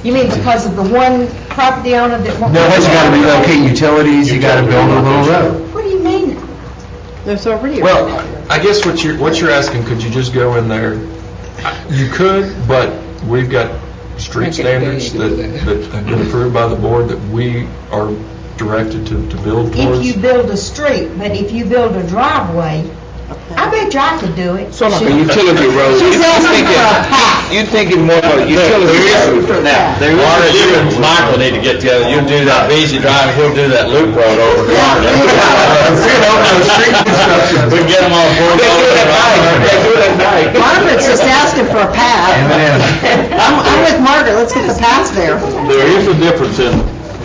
You mean because of the one property owner that won't? No, you got to relocate utilities, you got to build a little road. What do you mean? There's already a... Well, I guess what you're asking, could you just go in there? You could, but we've got street standards that have been approved by the board that we are directed to build towards. If you build a street, but if you build a driveway, I bet you I could do it. So like a utility road. You're thinking more of a utility road. Now, Warren, you and Michael need to get together. You'll do that Beasley Drive, he'll do that loop road over to Warren. We can get them all four. Margaret's just asking for a path. I'm with Margaret, let's get the path there. There is a difference in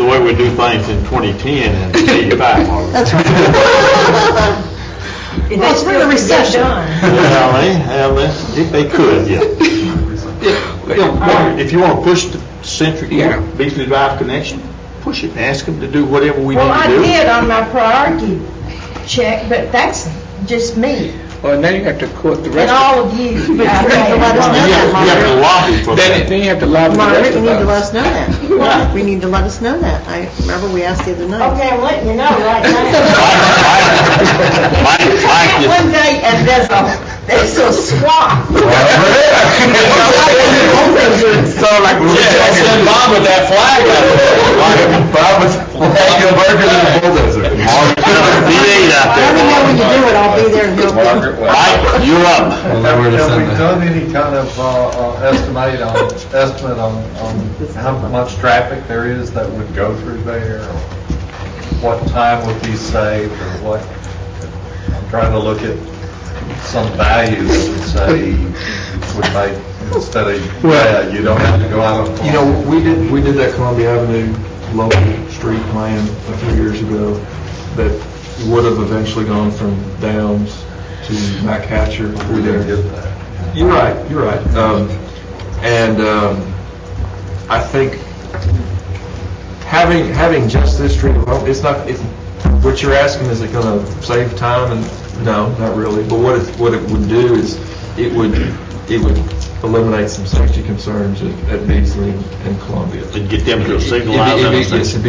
the way we do things in 2010 and 85, Margaret. That's right. Well, it's been a recession. Well, if they could, yeah. If you want to push the Century Court, Beasley Drive connection, push it, ask them to do whatever we need Well, I to do. did on my priority check, but that's just me. Well, now you have to quote the And rest all of of you. But you have to let us know that, You have to Margaret. lobby for that. Then you have to lobby the Margaret, rest you of need to let us. us know that. We need to let us know that. I remember we asked the other night. Okay, I'm letting you know right now. Mike, One day, and there's a swamp. So like, Yeah, send Bob with that flag out there. Bob was flagging a burger and a bulldozer. V8 out Let me know there. when you do it, I'll be there and help you. Margaret, Mike, you're up. Have we done any kind of estimate on how much traffic there is that would go through there? Or what time would be saved, or what? I'm trying to look at some value that would say, would make, instead of, you don't have to go out on. You know, we did that Columbia Avenue local street plan a few years ago that would have eventually gone from Downs to Mac Hatcher through We didn't there. get that. You're right. I think having just this street alone, what you're asking, is it going to save time? And no, not really. But what it would do is it would eliminate some safety concerns at Beasley and Columbia. And get them to signalize It'd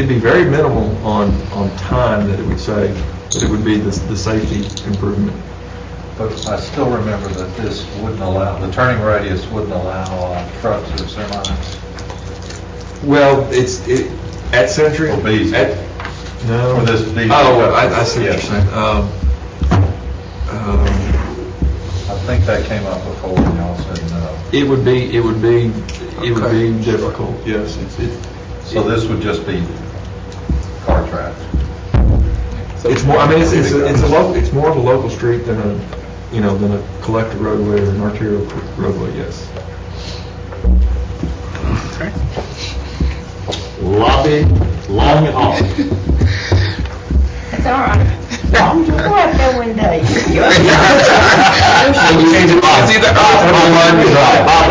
be very minimal on time that it would save, but it would be the safety improvement. But I still remember that this wouldn't allow, the turning radius wouldn't allow trucks or semis. Well, at Century. Or Beasley. No. Or this Beasley. Oh, I see what you're Yes. saying. I think that came up before and y'all said no. It would be difficult, yes. So this would just be car traffic. It's more, I mean, it's more of a local street than a collector roadway or an arterial roadway, yes. lobby, long and hard. It's all right. Long as you go out there one day. Bob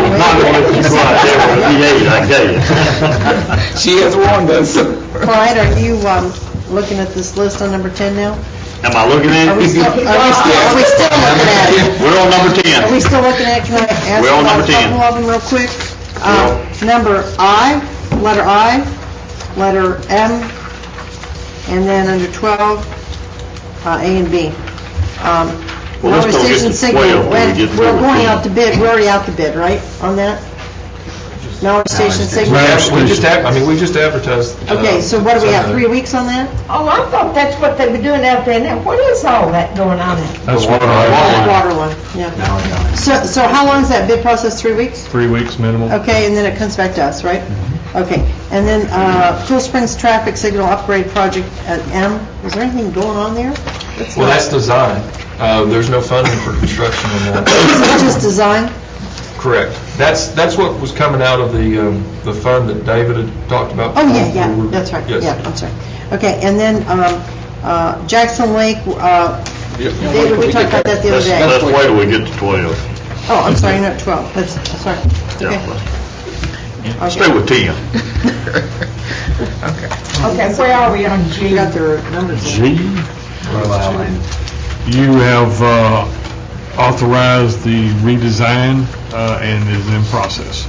was not going to let you go out there with a V8, I tell you. She has warned us. Clyde, are you looking at this list on number 10 now? Am I looking at Are we it? still looking at it? We're on number Are 10. we still looking at it? Can I ask We're on about number a 10. couple of them real quick? Number I, letter M, and then under 12, A and B. Well, let's go get Station to signal, 12 when we get to we're number going 10. out to bid, we're already out to bid, right, on that? Mallory Station signal? We just advertised. Okay, so what do we have, Sunday. 3 weeks on that? Oh, I thought that's what they were doing out there now. What is all that going on there? That's water what line. Water line, yeah. So how long is that bid process, 3 weeks? 3 weeks minimum. Okay, and then it comes back to us, right? Okay, and then Cool Springs Traffic Signal Upgrade Project at M, is there anything going on there? Well, that's design. There's no funding for construction on that. It's just design? Correct. That's what was coming out of the fund that David had talked about. Oh, yeah, before. that's right, Yes. yeah, I'm sorry. Okay, and then Jackson Lake, David, we talked about that the other day. Let's wait till we get to 12. Oh, I'm sorry, not 12, that's, sorry. Okay. Stay with 10. Okay, where are we on G? You got their numbers in. You have authorized the redesign and is in process.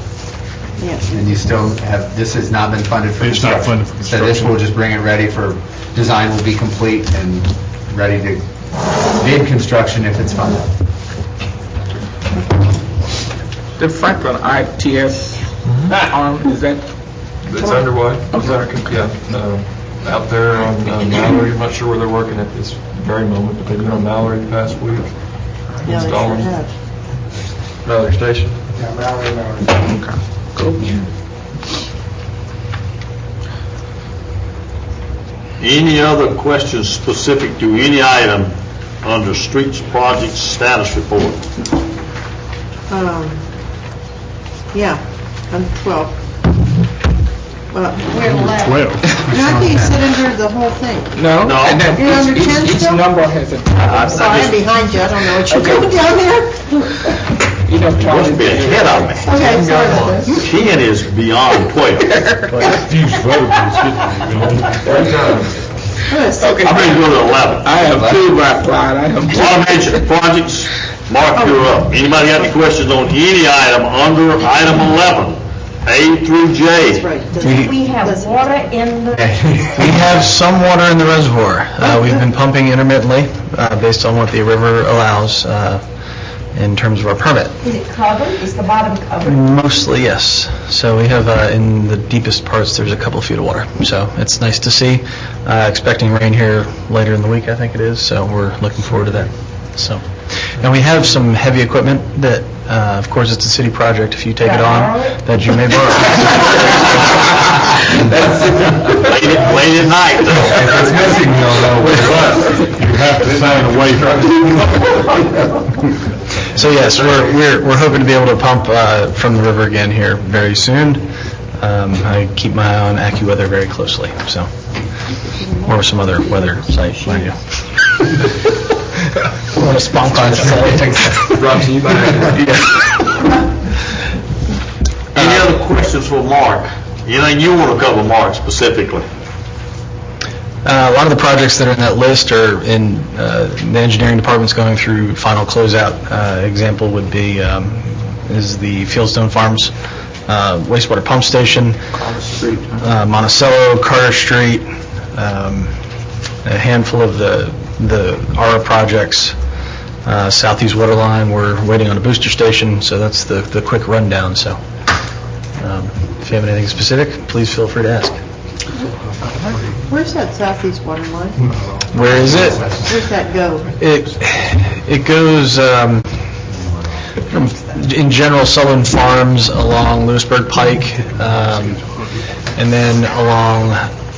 Yes. And you still have, this has not been funded for It's not construction? funded for So this construction. will just bring it ready for, design will be complete and ready to bid construction if it's funded? The Franklin ITS arm, is that? It's underway. Out there on Mallory. I'm not sure where they're working at this very moment, but they've been on Mallory the past week. Yeah, they sure installing have. Mallory Station. Any other questions specific to any item under streets project status report? Yeah, under 12. Well, We're left. 12. no, I think you said under the whole thing. No. No. And then You're under 10 each still? number has a, I'm sorry, I'm behind you, I don't know what you're doing down there. you know, You Charlie. must be ahead of me. Okay, sorry about that. 10 is beyond 12. Confused vote. It's getting- Every time. Okay. I'm ready to go to 11. I have two by Clyde. I have two. Water management projects, Mark, you're up. Anybody got any questions on any item under item 11, A through J? We have water in the, We have some water in the reservoir. We've been pumping intermittently, based on what the river allows, in terms of our permit. is it covered? Is the bottom covered? Mostly, yes. So we have, in the deepest parts, there's a couple of feet of water. So it's nice to see. Expecting rain here later in the week, I think it is, so we're looking forward to that. So, and we have some heavy equipment that, of course, it's a city project. If you take it on, that you may borrow. Late at night, though. If it's missing, you'll know what it was. You have to sign a waiver. So yes, we're hoping to be able to pump from the river again here very soon. I keep my eye on AccuWeather very closely, so, or some other weather site, mind you. What a sponsor site. Brought to you by... Any other questions for Mark? Anything you want to cover, Mark, specifically? A lot of the projects that are in that list are in, the engineering department's going through final closeout. Example would be, is the Fieldstone Farms wastewater pump station, Monticello, Carter Street, a handful of the ARA projects, Southeast Waterline, we're waiting on a booster station, so that's the quick rundown. So if you have anything specific, please feel free to ask. Where's that southeast water line? Where is it? Where's that go? It goes from, in general, Sullivan Farms along Lewisburg Pike, and then along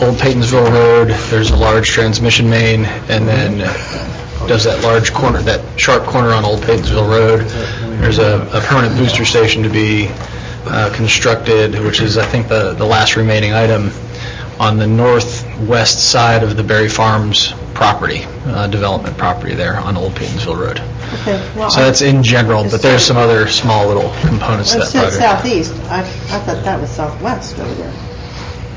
Old Paytonsville Road. There's a large transmission main, and then does that large corner, that sharp corner on Old Paytonsville Road. There's a permanent booster station to be constructed, which is, I think, the last remaining item on the northwest side of the Berry Farms property, development property there on Old Paytonsville Road. Okay, well, So that's in general, but there's some other small little components to it that said project. southeast. I thought that was southwest over there.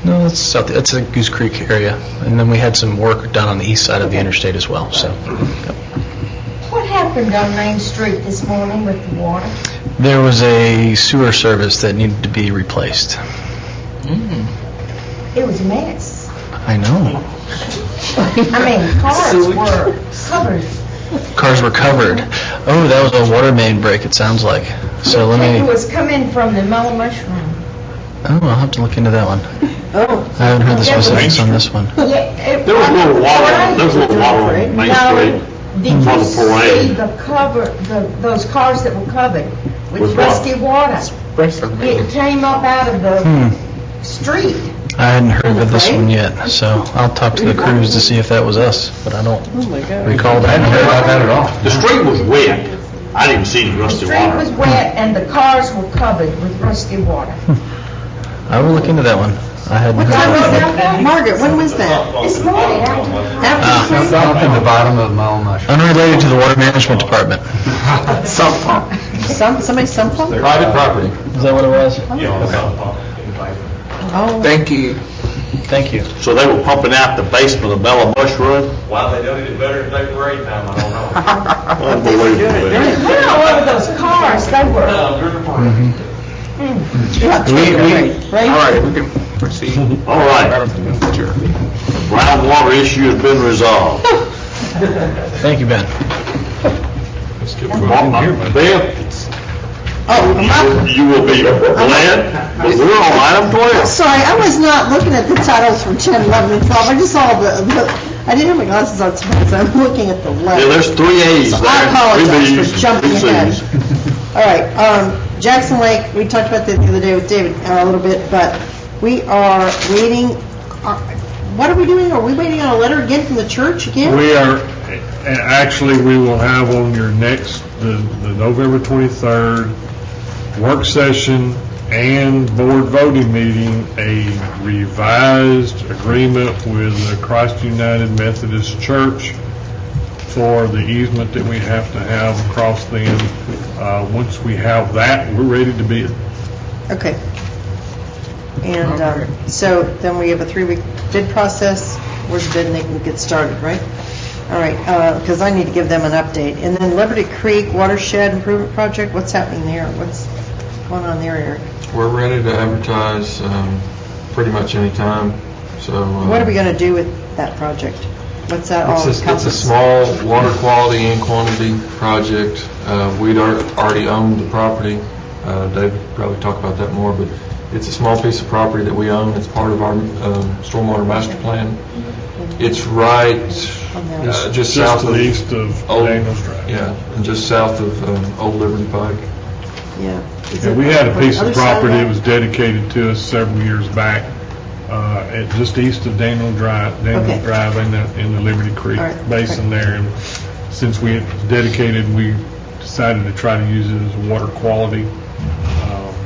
No, that's south. That's the Goose Creek area, and then we had some work done on the east side of the interstate as well. So, What happened on Main Street this morning with the water? there was a sewer service that needed to be replaced. It was a mess. I know. I mean, cars were covered. Cars were covered. Oh, that was a water main break. It sounds like. So let It me. was coming from the Mellow Mushroom. Oh, I'll have to look into that one. Oh. I haven't heard the specifics on this one. Yeah, There was a little water on Main Street. Did For you the parade. see the cover, those cars that were covered With with what? rusty water? It came up out of the street. I hadn't heard of this one yet, so I'll talk to the crews to see if that was us, but I don't Oh, my God. recall that. at all. The street was wet. I didn't see any The rusty street water. was wet and the cars were covered with rusty water. I will look into that one. I hadn't What heard time was of that. that? Margaret, when was that? This morning. After It's up in the bottom of Mellow Mushroom. Unrelated to the Water Management Department. Somebody sump pump? Private property. Is that what it was? Oh. Thank you. Thank you. So they were pumping out the basement of Mellow Mushroom? Why they don't it better if they were rain time, I don't know. Unbelievable. Look all over those cars, they were. All right, we can proceed. All right. Brown water issue has been resolved. Thank you, Ben. Bill, Oh, you will be glad, but we're on item 12. sorry, I was not looking at the titles from 10, 11, and 12. I just saw I didn't have my glasses on, so I'm looking at the left. Yeah, there's 3 A's So there. I apologize 3 B's, for jumping 3 ahead. C's. All right, Jackson Lake, we talked about that the other day with David a little bit, but we are waiting, what are we doing? Are we waiting on a letter again from the church again? We are, actually, we will have on your next, the November 23rd work session and board voting meeting, a revised agreement with the Christ United Methodist Church for the easement that we have to have across them. Once we have that, we're ready to bid. Okay. And so then we have a 3-week bid process. where's the bid and they can get started, right? All right, because I need to give them an update. And then Liberty Creek Watershed Improvement Project, what's happening there? What's going on there, Eric? We're ready to advertise pretty much any time, so. What are we going to do with that project? What's that all It's a encompass? small water quality and quantity project. We'd already owned the property. Dave could probably talk about that more, but it's a small piece of property that we own. It's part of our stormwater master plan. It's right just south to of... the east of Daniels Drive. Yeah, and just south of Old Liberty Pike. Yeah. Is Yeah, it we had a on piece the of other side property that that? was dedicated to us several years back, at just east of Daniel Drive in the Liberty Creek All right. Basin there. And since we had dedicated, we decided to try to use it as a water quality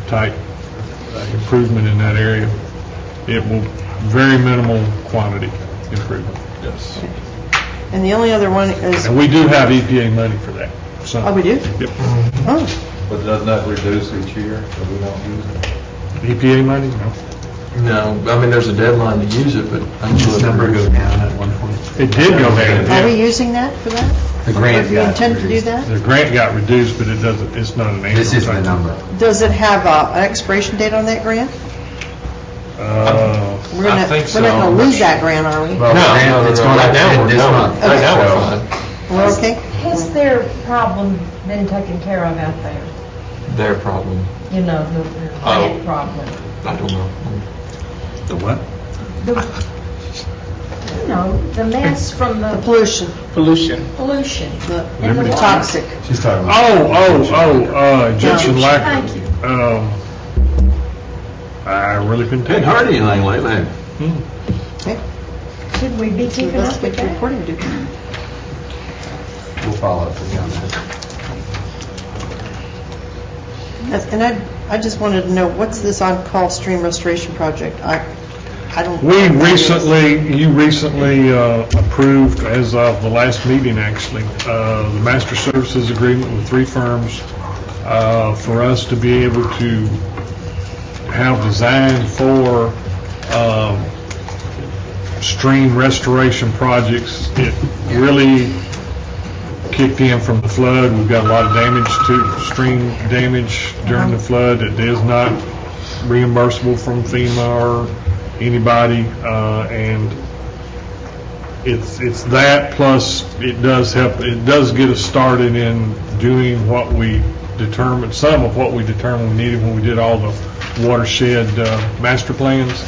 type improvement in that area. It will, very minimal quantity improvement. Yes. And the only other one is, And we do have EPA money for that. So- oh, we do? Yep. Oh, But doesn't that reduce each year, so we don't use it? EPA money? No. No, I mean, there's a deadline to use it, but I'm sure This number goes down at one point. It did go down. are we using that for that? The grant Do you got intend to do reduced. that? The grant got reduced, but it doesn't, it's not an annual. This is the type. number. Does it have an expiration date on that grant? We're I gonna, think we're not so. going to lose that grant, are we? Well, the grant, it's going Right now, to we're this no. month. Right now, So- we're fine. We're okay? Has their problem been taken care of out there? Their problem. You know, the plant problem? I don't know. The what? You know, the mess from The the pollution, Pollution. pollution. and the toxic. She's talking about... Egyptian Yeah. lacquer. Thank you. I really couldn't tell Hadn't you. heard anything lately. Okay. Should we be keeping Let's up with get the that? reporting to do. We'll follow up with you on that. And I just wanted to know, what's this on-call stream restoration project? I don't. You recently approved, as of the last meeting actually, the master services agreement with 3 firms for us to be able to have design for stream restoration projects. It really kicked in from the flood. We've got a lot of damage to stream damage during the flood that is not reimbursable from FEMA or anybody, and it's that plus it does help. It does get us started in doing what we determined, some of what we determined we needed when we did all the watershed master plans.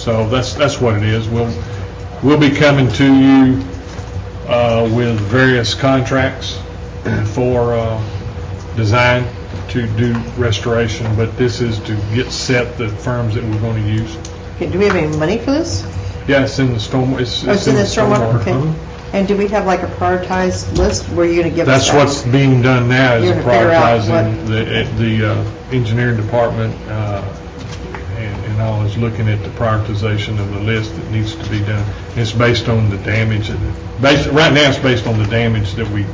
So that's what it is. We'll be coming to you with various contracts for design to do restoration, but this is to get set the firms that we're going to use. Okay, do we have any money for this? Yeah, it's in the storm. It's in the stormwater, okay. Mhm. And do we have like a prioritized list where you're going to give us That's that? what's being done now, is You're gonna figure out prioritizing the engineering department and all is looking at the prioritization of the list that needs to be done. It's based on the damage. Right now, it's based on the damage that we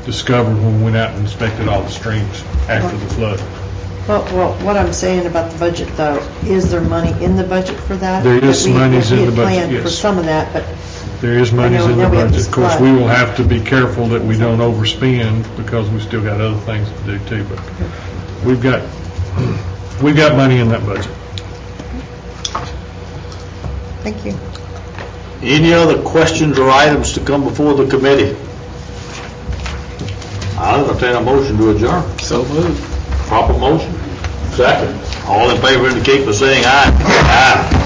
discovered when we went out and inspected all the streams after the flood. Well, what I'm saying about the budget, though, is there money in the budget for that? There is That we- monies in the budget, We had planned for yes. some of that, but There is monies I know in the we have budget. this Of course, flood. we will have to be careful that we don't overspend because we still got other things to do too, but we've got money in that budget. thank you. Any other questions or items to come before the committee? I'll entertain a motion to adjourn. So moved. Proper motion? Second. All in favor indicate by saying aye. Aye.